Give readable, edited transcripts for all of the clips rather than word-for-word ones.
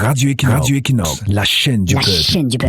Radio Equinox, la chaîne du peuple.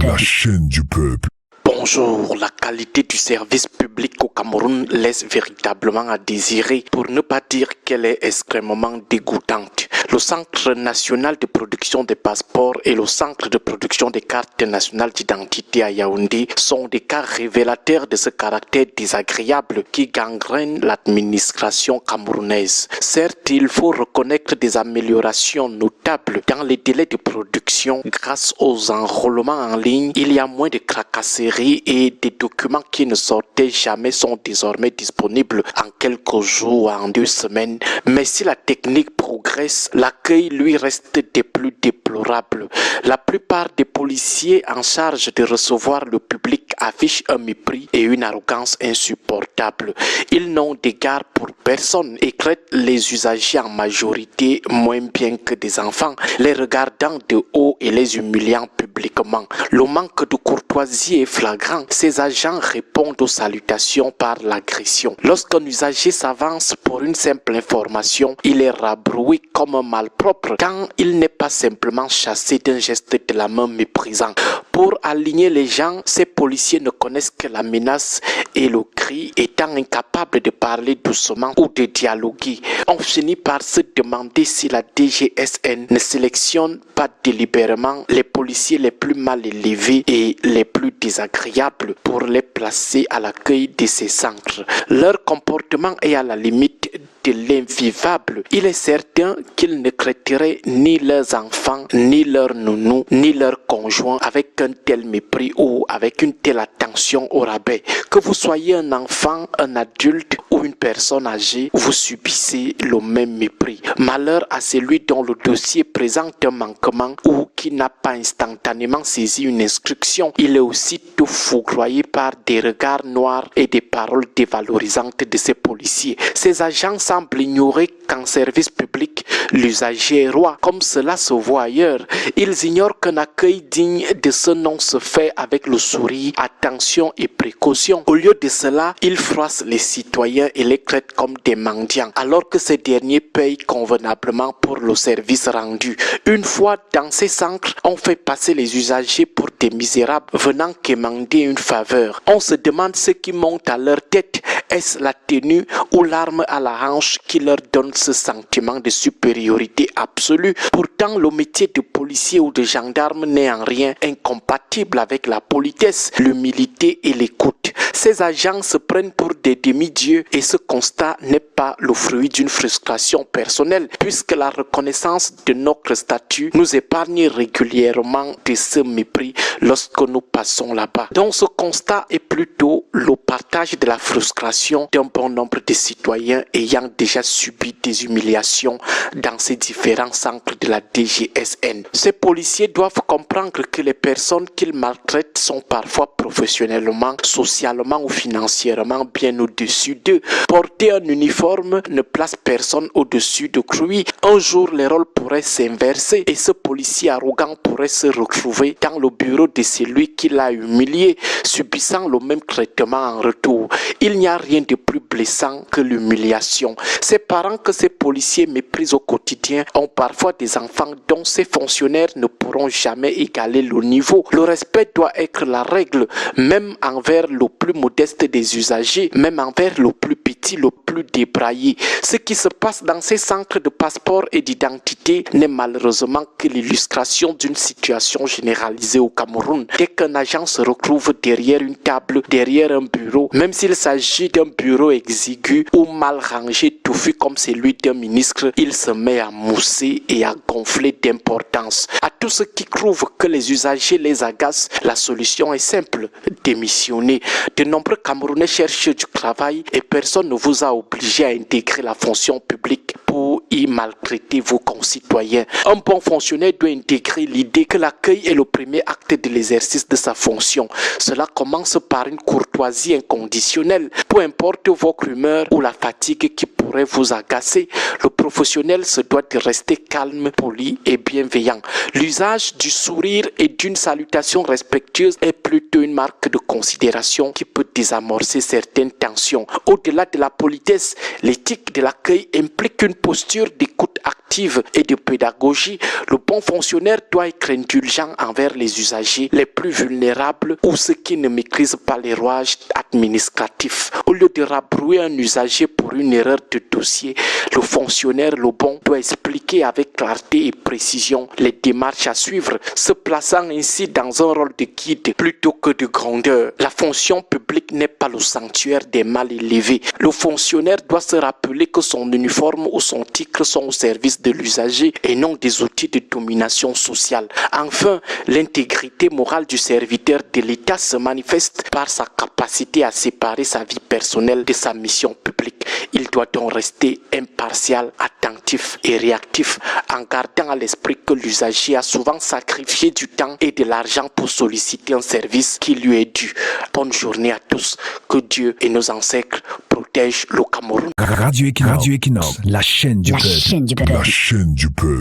La chaîne du peuple. Bonjour, la qualité du service public au Cameroun laisse véritablement à désirer, pour ne pas dire qu'elle est extrêmement dégoûtante. Le Centre national de production des passeports et le Centre de production des cartes nationales d'identité à Yaoundé sont des cas révélateurs de ce caractère désagréable qui gangrène l'administration camerounaise. Certes, il faut reconnaître des améliorations notables dans les délais de production grâce aux enrôlements en ligne. Il y a moins de tracasseries et des documents qui ne sortaient jamais sont désormais disponibles en quelques jours ou en 2 semaines. Mais si la technique progresse, l'accueil lui reste des plus déplorables. La plupart des policiers en charge de recevoir le public affichent un mépris et une arrogance insupportables. Ils n'ont d'égard pour personne et traitent les usagers en majorité moins bien que des enfants, les regardant de haut et les humiliant publiquement. Le manque de courtoisie est flagrant. Ces agents répondent aux salutations par l'agression. Lorsqu'un usager s'avance pour une simple information, il est rabroué comme un malpropre quand il n'est pas simplement chassé d'un geste de la main méprisant. Pour aligner les gens, ces policiers ne connaissent que la menace et le cri, étant incapables de parler doucement ou de dialoguer. On finit par se demander si la DGSN ne sélectionne pas délibérément les policiers les plus mal élevés et les plus désagréables pour les placer à l'accueil de ces centres. Leur comportement est à la limite de l'invivable. Il est certain qu'ils ne traiteraient ni leurs enfants, ni leurs nounous, ni leurs conjoints avec un tel mépris ou avec une telle attention au rabais. Que vous soyez un enfant, un adulte ou une personne âgée, vous subissez le même mépris. Malheur à celui dont le dossier présente un manquement ou qui n'a pas instantanément saisi une instruction. Il est aussitôt foudroyé par des regards noirs et des paroles dévalorisantes de ces policiers. Ces agents semblent ignorer qu'en service public, l'usager est roi, comme cela se voit ailleurs. Ils ignorent qu'un accueil digne de ce nom se fait avec le sourire, attention et précaution. Au lieu de cela, ils froissent les citoyens et les traitent comme des mendiants, alors que ces derniers payent convenablement pour le service rendu. Une fois dans ces centres, on fait passer les usagers pour des misérables venant quémander une faveur. On se demande ce qui monte à leur tête. Est-ce la tenue ou l'arme à la hanche qui leur donne ce sentiment de supériorité absolue? Pourtant, le métier de policier ou de gendarme n'est en rien incompatible avec la politesse, l'humilité et l'écoute. Ces agents se prennent pour des demi-dieux et ce constat n'est pas le fruit d'une frustration personnelle, puisque la reconnaissance de notre statut nous épargne régulièrement de ce mépris lorsque nous passons là-bas. Donc ce constat est plutôt le partage de la frustration d'un bon nombre de citoyens ayant déjà subi des humiliations dans ces différents centres de la DGSN. Ces policiers doivent comprendre que les personnes qu'ils maltraitent sont parfois professionnellement, socialement ou financièrement bien au-dessus d'eux. Porter un uniforme ne place personne au-dessus de lui. Un jour, les rôles pourraient s'inverser et ce policier arrogant pourrait se retrouver dans le bureau de celui qui l'a humilié, subissant le même traitement en retour. Il n'y a rien de plus blessant que l'humiliation. Ces parents que ces policiers méprisent au quotidien ont parfois des enfants dont ces fonctionnaires ne pourront jamais égaler le niveau. Le respect doit être la règle, même envers le plus modeste des usagers, même envers le plus petit, le plus débraillé. Ce qui se passe dans ces centres de passeport et d'identité n'est malheureusement que l'illustration d'une situation généralisée au Cameroun. Dès qu'un agent se retrouve derrière une table, derrière un bureau, même s'il s'agit d'un bureau exigu ou mal rangé, touffu comme celui d'un ministre, il se met à mousser et à gonfler d'importance. À tous ceux qui trouvent que les usagers les agacent, la solution est simple: démissionner. De nombreux Camerounais cherchent du travail et personne ne vous a obligé à intégrer la fonction publique pour y maltraiter vos concitoyens. Un bon fonctionnaire doit intégrer l'idée que l'accueil est le premier acte de l'exercice de sa fonction. Cela commence par une courtoisie inconditionnelle. Peu importe votre humeur ou la fatigue qui pourrait vous agacer, le professionnel se doit de rester calme, poli et bienveillant. L'usage du sourire et d'une salutation respectueuse est plutôt une marque de considération qui peut désamorcer certaines tensions. Au-delà de la politesse, l'éthique de l'accueil implique une posture d'écoute active et de pédagogie, le bon fonctionnaire doit être indulgent envers les usagers les plus vulnérables ou ceux qui ne maîtrisent pas les rouages administratifs. Au lieu de rabrouer un usager pour une erreur de dossier, le fonctionnaire, le bon, doit expliquer avec clarté et précision les démarches à suivre, se plaçant ainsi dans un rôle de guide plutôt que de grandeur. La fonction publique n'est pas le sanctuaire des mal élevés. Le fonctionnaire doit se rappeler que son uniforme ou son titre sont au service de l'usager et non des outils de domination sociale. Enfin, l'intégrité morale du serviteur de l'État se manifeste par sa capacité à séparer sa vie personnelle de sa mission publique. Il doit donc rester impartial, attentif et réactif en gardant à l'esprit que l'usager a souvent sacrifié du temps et de l'argent pour solliciter un service qui lui est dû. Bonne journée à tous. Que Dieu et nos ancêtres protègent le Cameroun. Radio Equinox, la chaîne du peuple. La chaîne du peuple.